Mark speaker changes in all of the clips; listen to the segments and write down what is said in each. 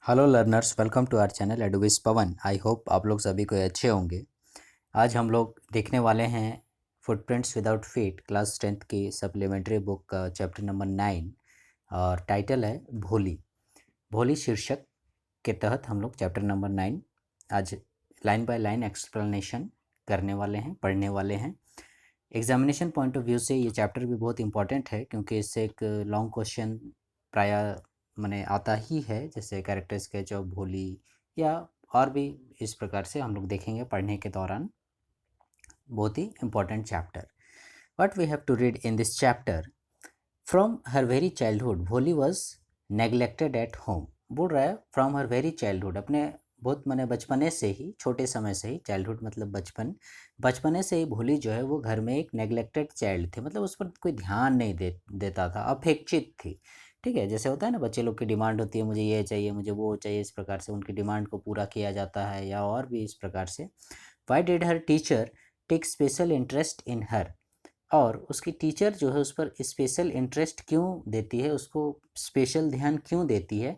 Speaker 1: Hello learners, welcome to our channel एडुविस Pawan. I hope आप लोग सभी को अच्छे होंगे। आज हम लोग देखने वाले हैं footprints without feet class 10th की सप्लीमेंट्री बुक का चैप्टर नंबर 9 और टाइटल है भोली। भोली शीर्षक के तहत हम लोग चैप्टर नंबर 9 आज लाइन बाय लाइन एक्सप्लेनेशन करने वाले हैं, पढ़ने वाले हैं। एग्जामिनेशन पॉइंट ऑफ व्यू से ये चैप्टर भी बहुत इंपॉर्टेंट है क्योंकि इससे एक लॉन्ग क्वेश्चन प्राय माने आता ही है, जैसे कैरेक्टर स्केच ऑफ भोली या और भी इस प्रकार से हम लोग देखेंगे पढ़ने के दौरान। बहुत ही important chapter. What we have to read in this chapter. From her very childhood Bholi was neglected at home. बोल रहा है फ्रॉम हर वेरी चाइल्डहुड, अपने बहुत मैंने बचपने से ही, छोटे समय से ही, चाइल्डहुड मतलब बचपन, बचपने से ही भोली जो है वो घर में एक नेग्लेक्टेड चाइल्ड थी, मतलब उस पर कोई ध्यान नहीं देता था, अपेक्षित थी। ठीक है, जैसे होता है ना बच्चे लोग की डिमांड होती है, मुझे ये चाहिए, मुझे वो चाहिए, इस प्रकार से उनकी डिमांड को पूरा किया जाता है या और भी इस प्रकार से। Why did her teacher take special interest in her. और उसकी टीचर जो है उस पर स्पेशल इंटरेस्ट क्यों देती है, उसको स्पेशल ध्यान क्यों देती है।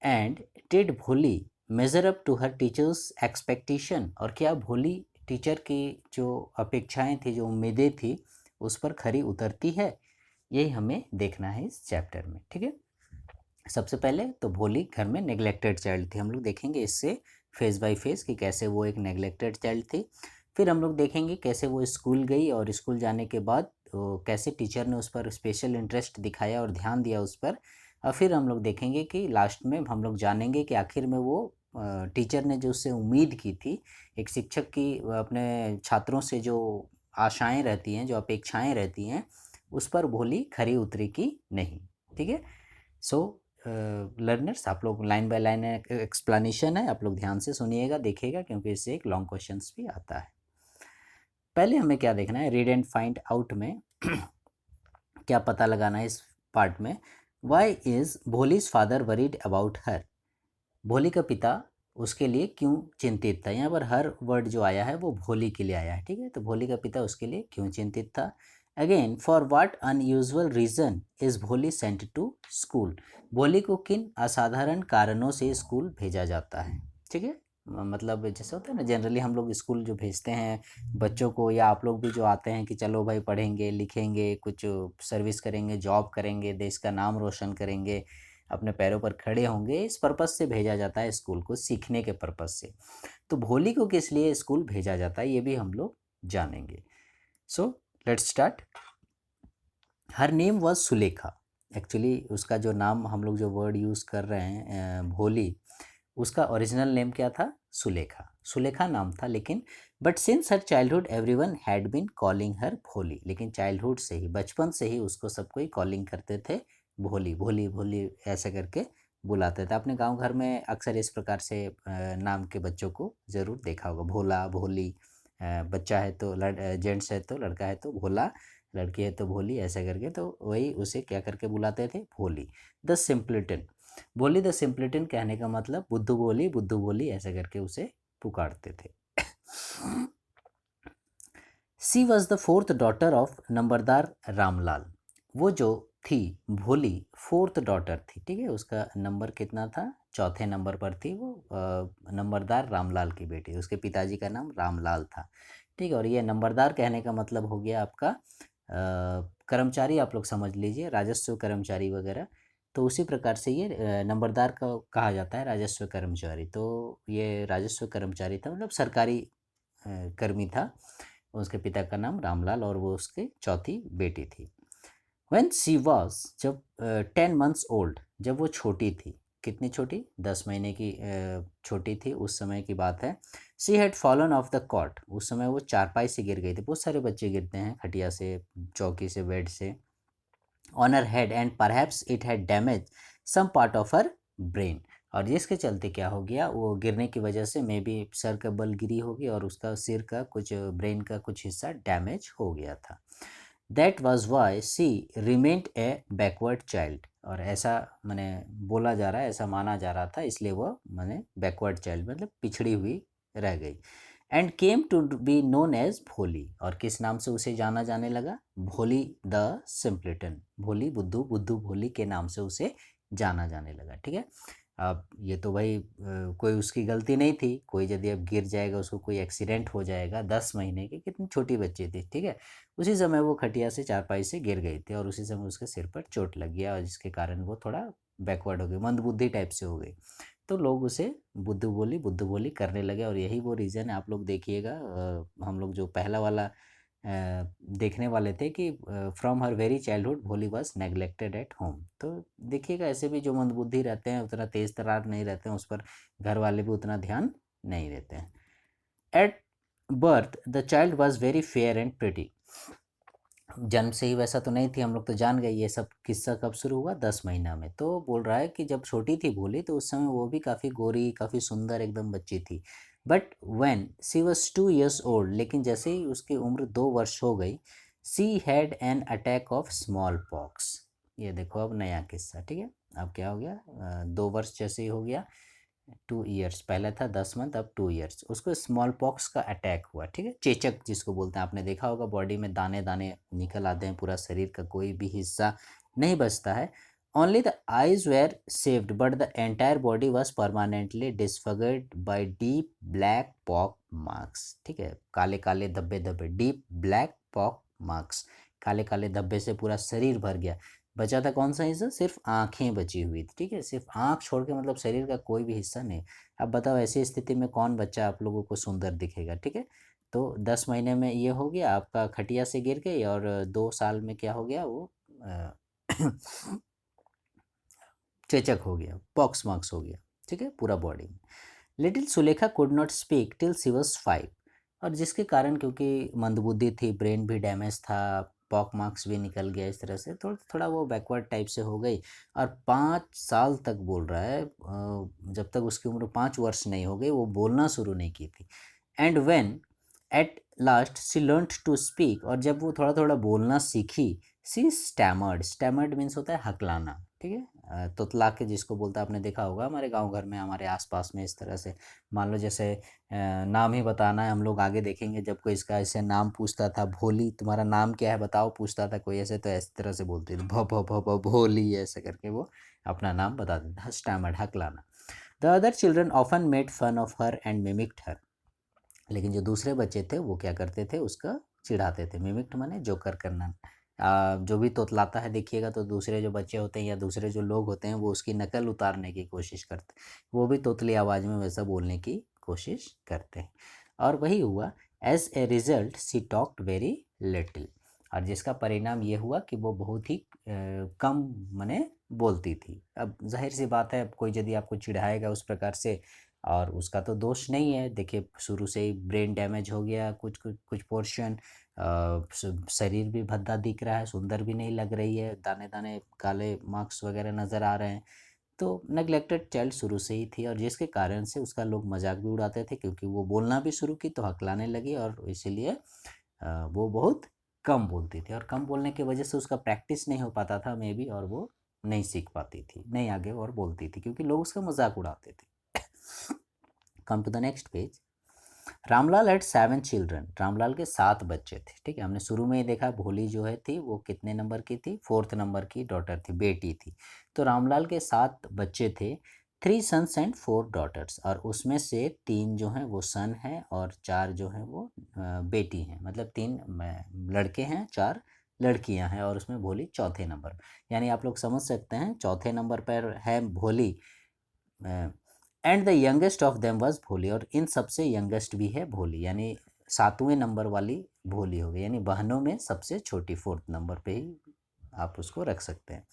Speaker 1: And did Bholi measure up to her teacher's expectation. और क्या भोली टीचर की जो अपेक्षाएं थी, जो उम्मीदें थी, उस पर खरी उतरती है, यही हमें देखना है इस चैप्टर में। ठीक है, सबसे पहले तो भोली घर में नेग्लेक्टेड चाइल्ड थी, हम लोग देखेंगे इससे फेस बाय फेस कि कैसे वो एक नेग्लेक्टेड चाइल्ड थी। फिर हम लोग देखेंगे कैसे वो स्कूल गई और स्कूल जाने के बाद कैसे टीचर ने उस पर स्पेशल इंटरेस्ट दिखाया और ध्यान दिया उस पर। और फिर हम लोग देखेंगे कि लास्ट में हम लोग जानेंगे कि आखिर में वो टीचर ने जो उससे उम्मीद की थी, एक शिक्षक की अपने छात्रों से जो आशाएं रहती हैं, जो अपेक्षाएं रहती हैं, उस पर भोली खरी उतरी की नहीं। ठीक है, सो लर्नर्स, आप लोग लाइन बाय लाइन एक्सप्लेनेशन है, आप लोग ध्यान से सुनिएगा, देखिएगा, क्योंकि इससे एक लॉन्ग क्वेश्चंस भी आता है। पहले हमें क्या देखना है, रीड एंड फाइंड आउट में क्या पता लगाना है इस पार्ट में। Why is Bholi's father worried about her. Bholi का पिता उसके लिए क्यों चिंतित था। यहाँ पर हर वर्ड जो आया है वो भोली के लिए आया है। ठीक है, तो भोली का पिता उसके लिए क्यों चिंतित था। Again, for what unusual reason is Bholi sent to school. Bholi को किन असाधारण कारणों से स्कूल भेजा जाता है। ठीक है, मतलब जैसे होता है ना, जनरली हम लोग स्कूल जो भेजते हैं बच्चों को, या आप लोग भी जो आते हैं कि चलो भाई पढ़ेंगे, लिखेंगे, कुछ सर्विस करेंगे, जॉब करेंगे, देश का नाम रोशन करेंगे, अपने पैरों पर खड़े होंगे, इस पर्पज़ से भेजा जाता है स्कूल को, सीखने के पर्पज़ से। तो भोली को किस लिए स्कूल भेजा जाता है ये भी हम लोग जानेंगे। So let's start. Her name was Sulekha. Actually उसका जो नाम हम लोग जो वर्ड यूज़ कर रहे हैं भोली, उसका ओरिजिनल नेम क्या था, सुलेखा। सुलेखा नाम था, लेकिन but since her childhood everyone had been calling her Bholi. लेकिन चाइल्डहुड से ही, बचपन से ही उसको सब कोई कॉलिंग करते थे भोली भोली भोली, ऐसे करके बुलाते थे। अपने गांव घर में अक्सर इस प्रकार से नाम के बच्चों को ज़रूर देखा होगा, भोला, भोली। बच्चा है तो जेंट्स है तो लड़का है तो भोला, लड़की है तो भोली, ऐसे करके तो वही उसे क्या करके बुलाते थे, भोली। द सिंपलिटन। भोली द सिंपलिटन कहने का मतलब बुद्धू बोली, बुद्धू बोली, ऐसे करके उसे पुकारते थे। She was the fourth daughter of numberdar Ramlal. वो जो थी भोली, फोर्थ डॉटर थी। ठीक है, उसका नंबर कितना था, चौथे नंबर पर थी वो। नंबरदार रामलाल की बेटी, उसके पिताजी का नाम रामलाल था। ठीक है, और ये नंबरदार कहने का मतलब हो गया आपका कर्मचारी, आप लोग समझ लीजिए, राजस्व कर्मचारी वगैरह। तो उसी प्रकार से ये नंबरदार का कहा जाता है राजस्व कर्मचारी। तो ये राजस्व कर्मचारी था, मतलब सरकारी कर्मी था। उसके पिता का नाम रामलाल और वो उसकी चौथी बेटी थी। व्हेन शी वॉज, जब 10 months ओल्ड, जब वो छोटी थी, कितनी छोटी, 10 महीने की छोटी थी, उस समय की बात है। She had fallen off the cot. उस समय वो चारपाई से गिर गई थी। बहुत सारे बच्चे गिरते हैं खटिया से, चौकी से, बेड से। On her head and perhaps it had damage some part of her brain. और जिसके चलते क्या हो गया, वो गिरने की वजह से मे बी सर का बल गिरी होगी और उसका सिर का कुछ, ब्रेन का कुछ हिस्सा डैमेज हो गया था। That was why she remained a backward child. और ऐसा मैंने बोला जा रहा है, ऐसा माना जा रहा था, इसलिए वह मैंने बैकवर्ड चाइल्ड मतलब पिछड़ी हुई रह गई। And came to be known as Bholi. और किस नाम से उसे जाना जाने लगा, भोली द सिंपलिटन। भोली बुद्धू, बुद्धू भोली के नाम से उसे जाना जाने लगा। ठीक है, अब ये तो भाई कोई उसकी गलती नहीं थी, कोई यदि अब गिर जाएगा, उसको कोई एक्सीडेंट हो जाएगा, 10 महीने की कितनी छोटी बच्ची थी, ठीक है। उसी समय वो खटिया से चारपाई से गिर गई थी और उसी समय उसके सिर पर चोट लग गया और जिसके कारण वो थोड़ा बैकवर्ड हो गई, मंदबुद्धि टाइप से हो गई। तो लोग उसे बुद्धू बोली करने लगे और यही वो रीज़न है। आप लोग देखिएगा, हम लोग जो पहला वाला देखने वाले थे कि from her very childhood Bholi was neglected at home. तो देखिएगा, ऐसे भी जो मंदबुद्धि रहते हैं, उतना तेज़ तर्रार नहीं रहते हैं, उस पर घर वाले भी उतना ध्यान नहीं देते हैं। At birth the child was very fair and pretty. जन्म से ही वैसा तो नहीं थी, हम लोग तो जान गए। ये सब किस्सा कब शुरू हुआ? 10 महीना में। तो बोल रहा है कि जब छोटी थी भोली, तो उस समय वो भी काफ़ी गोरी, काफ़ी सुंदर एकदम बच्ची थी। But when she was 2 years old, लेकिन जैसे ही उसकी उम्र 2 वर्ष हो गई, she had an attack of small pox. ये देखो अब नया किस्सा, ठीक है। अब क्या हो गया? 2 वर्ष जैसे ही हो गया, 2 years, पहले था 10 मंथ, अब 2 years, उसको स्मॉल पॉक्स का अटैक हुआ, ठीक है। चेचक जिसको बोलते हैं, आपने देखा होगा बॉडी में दाने दाने निकल आते हैं, पूरा शरीर का कोई भी हिस्सा नहीं बचता है। Only the eyes were saved but the entire body was permanently disfigured by deep black pock marks, ठीक है। काले काले धब्बे धब्बे, डीप ब्लैक पॉक मार्क्स, काले काले धब्बे से पूरा शरीर भर गया। बचा था कौन सा हिस्सा? सिर्फ आंखें बची हुई थी, ठीक है। सिर्फ आंख छोड़ के, मतलब शरीर का कोई भी हिस्सा नहीं। अब बताओ ऐसी स्थिति में कौन बच्चा आप लोगों को सुंदर दिखेगा, ठीक है। तो 10 महीने में ये हो गया, आपका खटिया से गिर गई, और 2 साल में क्या हो गया? वो अ, चेचक हो गया, पॉक्स मार्क्स हो गया, ठीक है, पूरा बॉडी में। Little Sulekha could not speak till she was 5, और जिसके कारण, क्योंकि मंदबुद्धि थी, ब्रेन भी डैमेज था, पॉक मार्क्स भी निकल गया, इस तरह से थोड़ा थोड़ा वो बैकवर्ड टाइप से हो गई। और 5 साल तक बोल रहा है, जब तक उसकी उम्र 5 वर्ष नहीं हो गई, वो बोलना शुरू नहीं की थी। And when at last she learned to speak, और जब वो थोड़ा थोड़ा बोलना सीखी, सी स्टैमर्ड। स्टैमर्ड मीन्स होता है हकलाना, ठीक है। तोतला के जिसको बोलता है, आपने देखा होगा हमारे गांव घर में, हमारे आसपास में, इस तरह से। मान लो जैसे नाम ही बताना है, हम लोग आगे देखेंगे, जब कोई इसका ऐसे नाम पूछता था, भोली तुम्हारा नाम क्या है बताओ, पूछता था कोई ऐसे, तो इस तरह से बोलती थी, भ भ भ भ भोली, ऐसे करके वो अपना नाम बता देता, स्टैमर्ड, हकलाना। The other children often made fun of her and mimicked her, लेकिन जो दूसरे बच्चे थे वो क्या करते थे? उसका चिढ़ाते थे। मिमिक्ट माने जोकर करना। जो भी तोतलाता है देखिएगा, तो दूसरे जो बच्चे होते हैं या दूसरे जो लोग होते हैं, वो उसकी नकल उतारने की कोशिश करते हैं, वो भी तोतली आवाज़ में वैसा बोलने की कोशिश करते हैं। और वही हुआ। As a result she talked very little, और जिसका परिणाम ये हुआ कि वो बहुत ही कम मने बोलती थी। अब जाहिर सी बात है, कोई यदि आपको चिढ़ाएगा उस प्रकार से, और उसका तो दोष नहीं है, देखिए शुरू से ही ब्रेन डैमेज हो गया, कुछ कुछ कुछ पोर्शन, शरीर भी भद्दा दिख रहा है, सुंदर भी नहीं लग रही है, दाने दाने काले मार्क्स वगैरह नज़र आ रहे हैं। तो नेग्लेक्टेड चाइल्ड शुरू से ही थी, और जिसके कारण से उसका लोग मजाक भी उड़ाते थे, क्योंकि वो बोलना भी शुरू की तो हकलाने लगी, और इसीलिए वो बहुत कम बोलती थी, और कम बोलने की वजह से उसका प्रैक्टिस नहीं हो पाता था मे बी, और वो नहीं सीख पाती थी, नहीं आगे और बोलती थी, क्योंकि लोग उसका मजाक उड़ाते थे। Come to the next page. Ramlal had 7 children, Ramlal के 7 बच्चे थे, ठीक है। हमने शुरू में ही देखा, भोली जो है थी वो कितने नंबर की थी? 4th नंबर की डॉटर थी, बेटी थी। तो रामलाल के 7 बच्चे थे, 3 sons एंड 4 daughters, और उसमें से 3 जो हैं वो सन हैं, और 4 जो हैं वो बेटी हैं, मतलब 3 लड़के हैं, 4 लड़कियां हैं, और उसमें भोली चौथे नंबर। यानी आप लोग समझ सकते हैं, चौथे नंबर पर है भोली, and the youngest of them was भोली, और इन सबसे यंगेस्ट भी है भोली, यानी 7वें नंबर वाली भोली हो गई, यानी बहनों में सबसे छोटी, 4th नंबर पे ही आप उसको रख सकते हैं।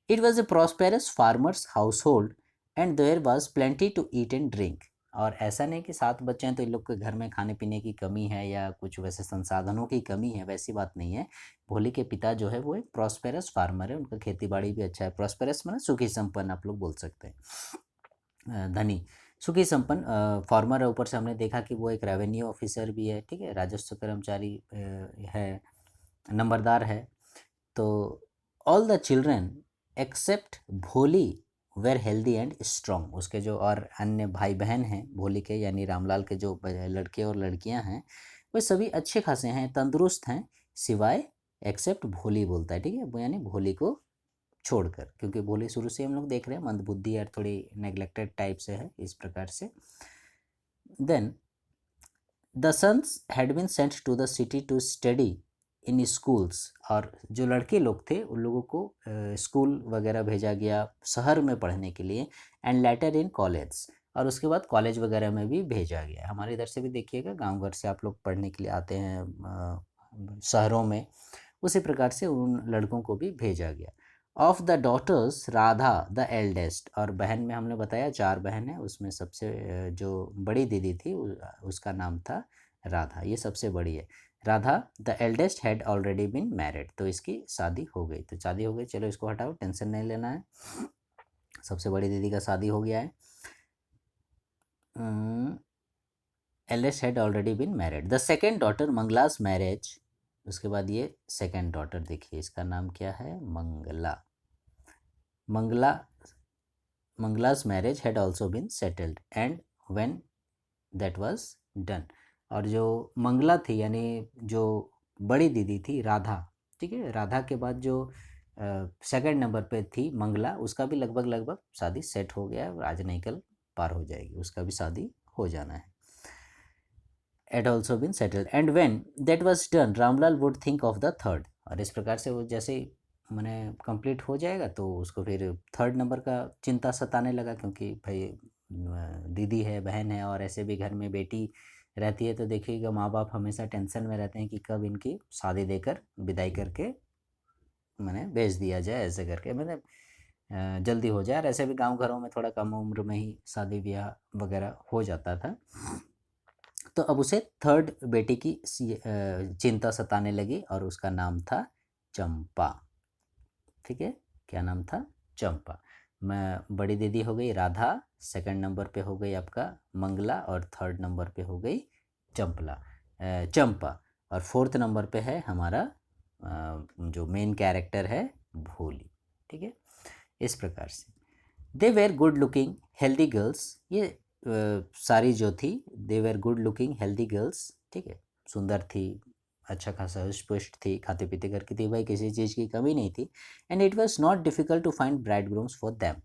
Speaker 1: It was a prosperous farmer's household and there was plenty to eat and drink, और ऐसा नहीं कि 7 बच्चे हैं तो इन लोग के घर में खाने पीने की कमी है या कुछ वैसे संसाधनों की कमी है, वैसी बात नहीं है। भोली के पिता जो है वो एक प्रॉस्पेरस फार्मर है, उनका खेती बाड़ी भी अच्छा है। प्रॉस्पेरस माना सुखी संपन्न, आप लोग बोल सकते हैं, धनी, सुखी संपन्न फार्मर है। ऊपर से हमने देखा कि वो एक रेवेन्यू ऑफिसर भी है, ठीक है, राजस्व कर्मचारी है, नंबरदार है। तो ऑल द चिल्ड्रन एक्सेप्ट भोली वेर हेल्दी एंड स्ट्रॉन्ग, उसके जो और अन्य भाई बहन हैं भोली के, यानी रामलाल के जो लड़के और लड़कियां हैं, वे सभी अच्छे खासे हैं, तंदुरुस्त हैं, सिवाय एक्सेप्ट भोली बोलता है, ठीक है, वो यानी भोली को छोड़कर, क्योंकि भोली शुरू से हम लोग देख रहे हैं मंदबुद्धि और थोड़ी नेग्लेक्टेड टाइप से है, इस प्रकार से। Then the sons had been sent to the city to study in schools, और जो लड़के लोग थे उन लोगों को स्कूल वगैरह भेजा गया शहर में पढ़ने के लिए, एंड लेटर इन कॉलेज, और उसके बाद कॉलेज वगैरह में भी भेजा गया। हमारे इधर से भी देखिएगा, गांव घर से आप लोग पढ़ने के लिए आते हैं शहरों में, उसी प्रकार से उन लड़कों को भी भेजा गया। Of the daughters Radha the eldest, और बहन में हमने बताया 4 बहन है, उसमें सबसे जो बड़ी दीदी थी उसका नाम था राधा, ये सबसे बड़ी है। Radha the eldest had already been married, तो इसकी शादी हो गई, तो शादी हो गई, चलो इसको हटाओ, टेंशन नहीं लेना है, सबसे बड़ी दीदी का शादी हो गया है। Eldest had already been married. The second daughter Mangala's marriage, उसके बाद ये सेकेंड डॉटर देखिए, इसका नाम क्या है, Mangala. Mangala's marriage had also been settled and when that was done, और जो मंगला थी यानी जो बड़ी दीदी थी राधा, ठीक है, राधा के बाद जो सेकंड नंबर पे थी मंगला, उसका भी लगभग लगभग शादी सेट हो गया है, आज नहीं कल पार हो जाएगी, उसका भी शादी हो जाना है। had also been settled and when that was done Ramlal would think of the third, और इस प्रकार से वो जैसे मैंने कंप्लीट हो जाएगा तो उसको फिर थर्ड नंबर का चिंता सताने लगा, क्योंकि भाई दीदी है, बहन है, और ऐसे भी घर में बेटी रहती है, तो देखिएगा माँ बाप हमेशा टेंशन में रहते हैं कि कब इनकी शादी देकर विदाई करके मैंने भेज दिया जाए, ऐसे करके मतलब जल्दी हो जाए, और ऐसे भी गांव घरों में थोड़ा कम उम्र में ही शादी ब्याह वगैरह हो जाता था। तो अब उसे थर्ड बेटी की चिंता सताने लगी, और उसका नाम था चंपा, ठीक है, क्या नाम था, चंपा। मैं बड़ी दीदी हो गई राधा, सेकंड नंबर पे हो गई आपका मंगला, और थर्ड नंबर पे हो गई चंपा, और फोर्थ नंबर पे है हमारा जो मेन कैरेक्टर है भोली, ठीक है, इस प्रकार से। They were good looking healthy girls, ये सारी जो थी they were good looking healthy girls, ठीक है, सुंदर थी, अच्छा खासा पुष्ट थी, खाते पीते करके थी, भाई किसी चीज़ की कमी नहीं थी। And it was not difficult to find bridegrooms for them,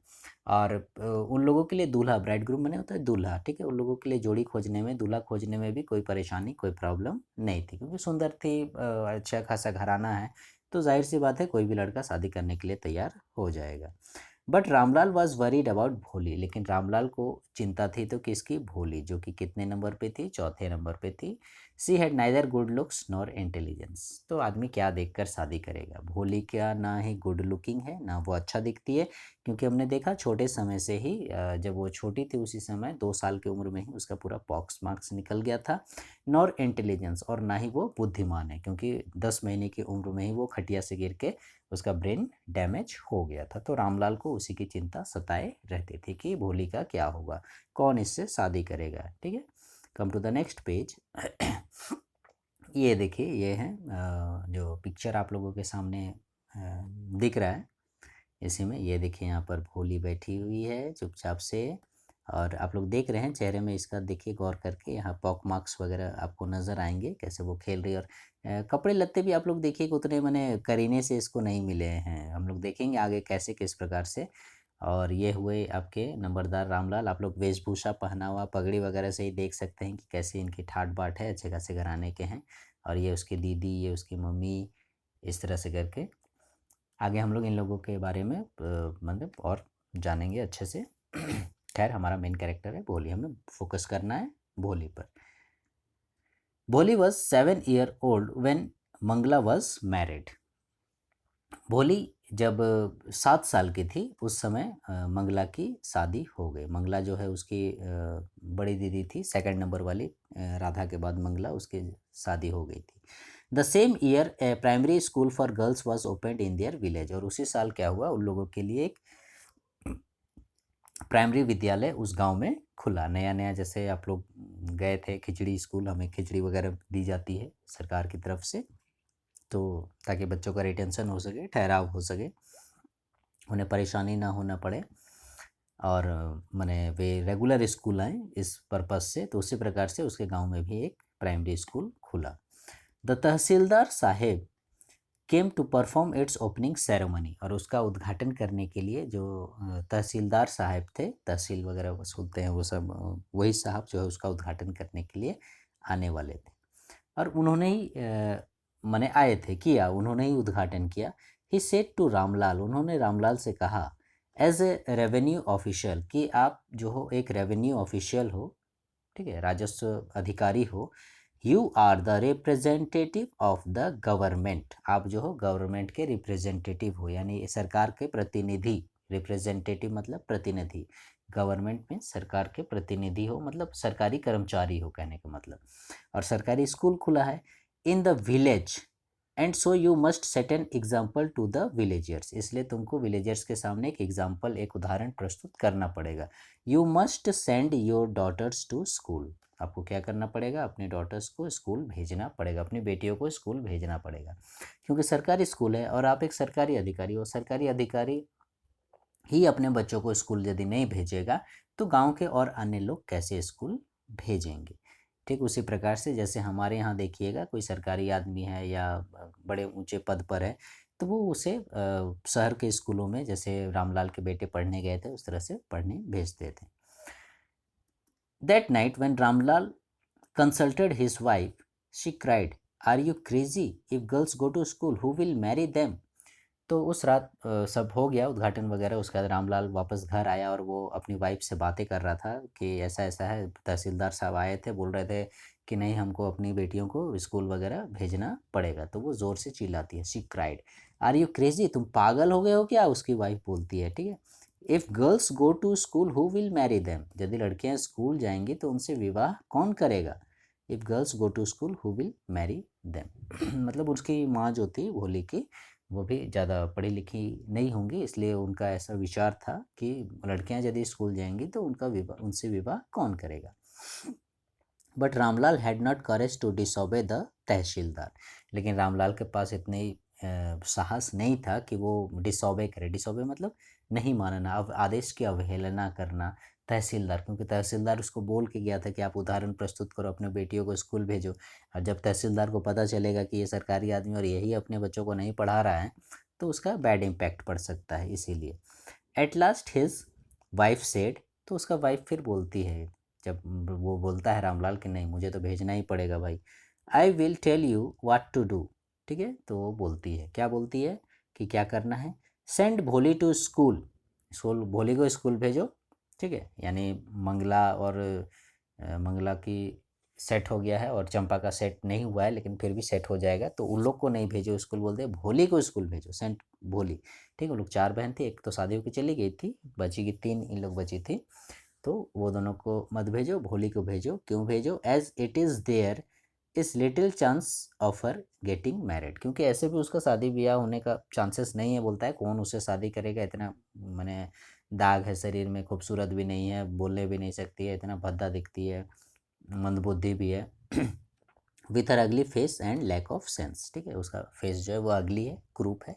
Speaker 1: और उन लोगों के लिए दूल्हा, ब्राइड ग्रूम मैंने होता है दूल्हा, ठीक है, उन लोगों के लिए जोड़ी खोजने में, दूल्हा खोजने में भी कोई परेशानी, कोई प्रॉब्लम नहीं थी, क्योंकि सुंदर थी, अच्छा खासा घराना है, तो जाहिर सी बात है कोई भी लड़का शादी करने के लिए तैयार हो जाएगा। But Ramlal was worried about भोली, लेकिन रामलाल को चिंता थी तो किसकी, भोली, जो कि कितने नंबर पे थी, चौथे नंबर पे थी। She had neither good looks nor intelligence, तो आदमी क्या देखकर शादी करेगा, भोली क्या ना ही गुड लुकिंग है ना वो अच्छा दिखती है, क्योंकि हमने देखा छोटे समय से ही जब वो छोटी थी उसी समय 2 साल की उम्र में ही उसका पूरा पॉक्स मार्क्स निकल गया था। नॉर इंटेलिजेंस, और ना ही वो बुद्धिमान है, क्योंकि 10 महीने की उम्र में ही वो खटिया से गिर के उसका ब्रेन डैमेज हो गया था। तो रामलाल को उसी की चिंता सताए रहती थी कि भोली का क्या होगा, कौन इससे शादी करेगा, ठीक है। Come to the next page. ये देखिए, ये है जो पिक्चर आप लोगों के सामने दिख रहा है, इसी में ये देखिए यहाँ पर भोली बैठी हुई है चुपचाप से, और आप लोग देख रहे हैं चेहरे में इसका, देखिए गौर करके, यहाँ पॉक मार्क्स वगैरह आपको नज़र आएंगे कैसे वो खेल रही है, और कपड़े लत्ते भी आप लोग देखिए उतने मैंने करीने से इसको नहीं मिले हैं, हम लोग देखेंगे आगे कैसे किस प्रकार से। और ये हुए आपके नंबरदार रामलाल, आप लोग वेशभूषा पहना हुआ पगड़ी वगैरह से ही देख सकते हैं कि कैसे इनकी ठाट बाट है, अच्छे खासे घराने के हैं, और ये उसकी दीदी, ये उसकी मम्मी, इस तरह से करके आगे हम लोग इन लोगों के बारे में मतलब और जानेंगे अच्छे से। खैर हमारा मेन कैरेक्टर है भोली, हमें फोकस करना है भोली पर। Bholi was 7 year old when Mangala was married, Bholi जब 7 साल की थी उस समय मंगला की शादी हो गई। मंगला जो है उसकी बड़ी दीदी थी, सेकंड नंबर वाली, राधा के बाद मंगला, उसकी शादी हो गई थी। The same year A primary school for girls was opened in their village, और उसी साल क्या हुआ, उन लोगों के लिए एक प्राइमरी विद्यालय उस गांव में खुला, नया नया, जैसे आप लोग गए थे खिचड़ी स्कूल, हमें खिचड़ी वगैरह दी जाती है सरकार की तरफ से, तो ताकि बच्चों का रिटेंशन हो सके, ठहराव हो सके, उन्हें परेशानी ना होना पड़े, और मैंने वे रेगुलर स्कूल आए इस पर्पज़ से, तो उसी प्रकार से उसके गांव में भी एक प्राइमरी स्कूल खुला। The tehsildar sahib came to perform its opening ceremony, और उसका उद्घाटन करने के लिए जो तहसीलदार साहब थे, तहसील वगैरह वसूलते हैं वो सब, वही साहब जो है उसका उद्घाटन करने के लिए आने वाले थे। और उन्होंने ही माने आए थे, किया, उन्होंने ही उद्घाटन किया। ही सेड टू रामलाल, उन्होंने रामलाल से कहा एज ए रेवेन्यू ऑफिशियल, कि आप जो हो एक रेवेन्यू ऑफिशियल हो, ठीक है, राजस्व अधिकारी हो। You are the representative of the government, आप जो हो गवर्नमेंट के रिप्रेजेंटेटिव हो, यानी सरकार के प्रतिनिधि। रिप्रेजेंटेटिव मतलब प्रतिनिधि, गवर्नमेंट में सरकार के प्रतिनिधि हो, मतलब सरकारी कर्मचारी हो कहने का मतलब। और सरकारी स्कूल खुला है in the village, and so you must set an example to the villagers, इसलिए तुमको विलेजर्स के सामने एक एग्जाम्पल, एक उदाहरण प्रस्तुत करना पड़ेगा। You must send your daughters to school, आपको क्या करना पड़ेगा, अपनी डॉटर्स को स्कूल भेजना पड़ेगा, अपनी बेटियों को स्कूल भेजना पड़ेगा, क्योंकि सरकारी स्कूल है और आप एक सरकारी अधिकारी हो। सरकारी अधिकारी ही अपने बच्चों को स्कूल यदि नहीं भेजेगा तो गांव के और अन्य लोग कैसे स्कूल भेजेंगे। ठीक उसी प्रकार से जैसे हमारे यहाँ देखिएगा कोई सरकारी आदमी है या बड़े ऊंचे पद पर है, तो वो उसे शहर के स्कूलों में, जैसे रामलाल के बेटे पढ़ने गए थे उस तरह से पढ़ने भेजते थे। That night when Ramlal consulted his wife, she cried, are you crazy, if girls go to school who will marry them. तो उस रात सब हो गया उद्घाटन वगैरह, उसके बाद रामलाल वापस घर आया और वो अपनी वाइफ से बातें कर रहा था कि ऐसा ऐसा है, तहसीलदार साहब आए थे, बोल रहे थे कि नहीं हमको अपनी बेटियों को स्कूल वगैरह भेजना पड़ेगा। तो वो ज़ोर से चिल्लाती है, she cried, are you crazy, तुम पागल हो गए हो क्या, उसकी वाइफ बोलती है, ठीक है। If girls go to school who will marry them, यदि लड़कियां स्कूल जाएंगी तो उनसे विवाह कौन करेगा। If girls go to school who will marry them मतलब उसकी माँ जो थी भोली की, वो भी ज़्यादा पढ़ी लिखी नहीं होंगी, इसलिए उनका ऐसा विचार था कि लड़कियां यदि स्कूल जाएंगी तो उनका विवाह, उनसे विवाह कौन करेगा। But Ramlal had not courage to disobey the tehsildar, लेकिन रामलाल के पास इतनी साहस नहीं था कि वो डिसोबे करे। डिसोबे मतलब नहीं मानना, अब आदेश की अवहेलना करना तहसीलदार, क्योंकि तहसीलदार उसको बोल के गया था कि आप उदाहरण प्रस्तुत करो, अपने बेटियों को स्कूल भेजो। और जब तहसीलदार को पता चलेगा कि ये सरकारी आदमी और यही अपने बच्चों को नहीं पढ़ा रहा है तो उसका बैड इम्पैक्ट पड़ सकता है, इसीलिए। At last his wife said, तो उसका वाइफ फिर बोलती है, जब वो बोलता है रामलाल कि नहीं मुझे तो भेजना ही पड़ेगा भाई, I will tell you what to do, ठीक है। तो वो बोलती है, क्या बोलती है कि क्या करना है, सेंड भोली टू स्कूल, स्कूल भोली को स्कूल भेजो, ठीक है। यानी मंगला और मंगला की सेट हो गया है और चंपा का सेट नहीं हुआ है, लेकिन फिर भी सेट हो जाएगा, तो उन लोग को नहीं भेजो स्कूल, बोलते हैं भोली को स्कूल भेजो, सेंट भोली, ठीक है। वो लोग 4 बहन थी, एक तो शादी होकर चली गई थी, बची की 3 इन लोग बची थी, तो वो दोनों को मत भेजो, भोली को भेजो। क्यों भेजो, एज इट इज़ देयर इस little chance of her getting married, क्योंकि ऐसे भी उसका शादी ब्याह होने का चांसेस नहीं है, बोलता है कौन उससे शादी करेगा, इतना मैंने दाग है शरीर में, खूबसूरत भी नहीं है, बोलने भी नहीं सकती है, इतना भद्दा दिखती है, मंदबुद्धि भी है with her ugly face and lack of sense, ठीक है। उसका फेस जो है वो अगली है, क्रूप है,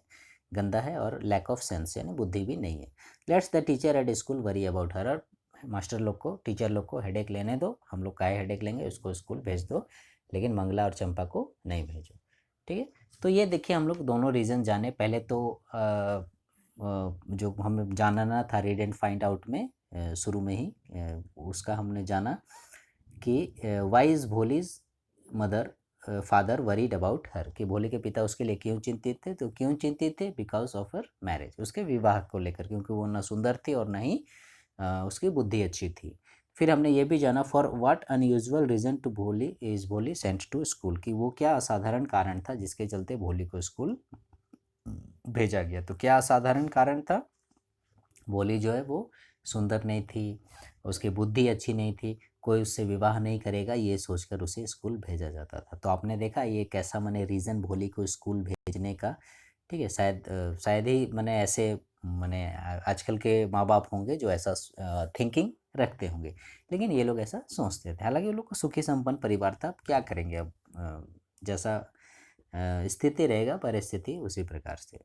Speaker 1: गंदा है, और लैक ऑफ सेंस यानी बुद्धि भी नहीं है। Let's the teacher at school worry about her, और मास्टर लोग को, टीचर लोग को हेडेक लेने दो, हम लोग काहे हेडेक लेंगे, उसको स्कूल भेज दो, लेकिन मंगला और चंपा को नहीं भेजो, ठीक है। तो ये देखिए हम लोग दोनों रीज़न जाने। पहले तो जो हमें जानना था रीड एंड फाइंड आउट में शुरू में ही उसका हमने जाना कि why is Bholi's mother father worried about her, कि भोले के पिता उसके लिए क्यों चिंतित थे, तो क्यों चिंतित थे, बिकॉज ऑफ हर मैरिज, उसके विवाह को लेकर, क्योंकि वो ना सुंदर थी और ना ही उसकी बुद्धि अच्छी थी। फिर हमने ये भी जाना for what unusual reason to Bholi is Bholi sent to school, कि वो क्या असाधारण कारण था जिसके चलते भोली को स्कूल भेजा गया। तो क्या असाधारण कारण था, भोली जो है वो सुंदर नहीं थी, उसकी बुद्धि अच्छी नहीं थी, कोई उससे विवाह नहीं करेगा ये सोचकर उसे स्कूल भेजा जाता था। तो आपने देखा ये कैसा मैंने रीज़न भोली को स्कूल भेजने का, ठीक है। शायद ही मैंने ऐसे मैंने आजकल के माँ बाप होंगे जो ऐसा थिंकिंग रखते होंगे, लेकिन ये लोग ऐसा सोचते थे। हालांकि वो लोग का सुखी संपन्न परिवार था, अब क्या करेंगे, अब जैसा स्थिति रहेगा परिस्थिति उसी प्रकार से।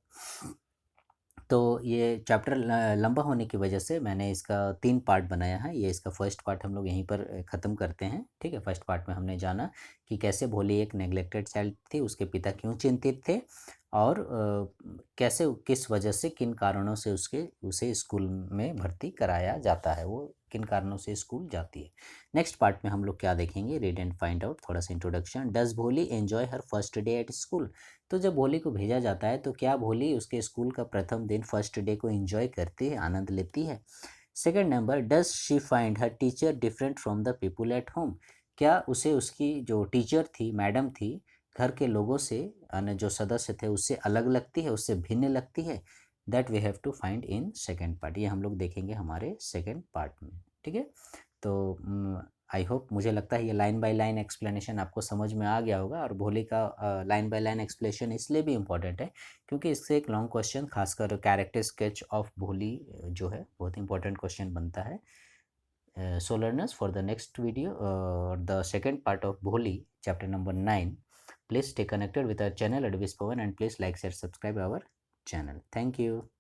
Speaker 1: तो ये चैप्टर लंबा होने की वजह से मैंने इसका 3 पार्ट बनाया है। ये इसका फर्स्ट पार्ट हम लोग यहीं पर ख़त्म करते हैं, ठीक है। फर्स्ट पार्ट में हमने जाना कि कैसे भोली एक नेग्लेक्टेड चाइल्ड थी, उसके पिता क्यों चिंतित थे, और कैसे किस वजह से किन कारणों से उसे स्कूल में भर्ती कराया जाता है, वो किन कारणों से स्कूल जाती है। नेक्स्ट पार्ट में हम लोग क्या देखेंगे, रीड एंड फाइंड आउट, थोड़ा सा इंट्रोडक्शन। डज भोली enjoy her first day at school. तो जब भोली को भेजा जाता है तो क्या भोली उसके स्कूल का प्रथम दिन फर्स्ट डे को एंजॉय करती है, आनंद लेती है। Second number, does she find her teacher different from the people at home. क्या उसे उसकी जो टीचर थी, मैडम थी, घर के लोगों से, अन्य जो सदस्य थे उससे अलग लगती है, उससे भिन्न लगती है। That we have to find in second part. ये हम लोग देखेंगे हमारे सेकेंड पार्ट में। ठीक है, तो आई होप, मुझे लगता है ये लाइन बाय लाइन एक्सप्लेनेशन आपको समझ में आ गया होगा। और भोली का लाइन बाय लाइन एक्सप्लेनेशन इसलिए भी इम्पॉर्टेंट है क्योंकि इससे एक लॉन्ग क्वेश्चन, खासकर कैरेक्टर स्केच ऑफ भोली जो है, बहुत इंपॉर्टेंट क्वेश्चन बनता है। So learners, for the next video, the second part of Bholi, chapter number 9, please stay connected with our channel Advice Pawan, and please like, share, subscribe our channel. Thank you.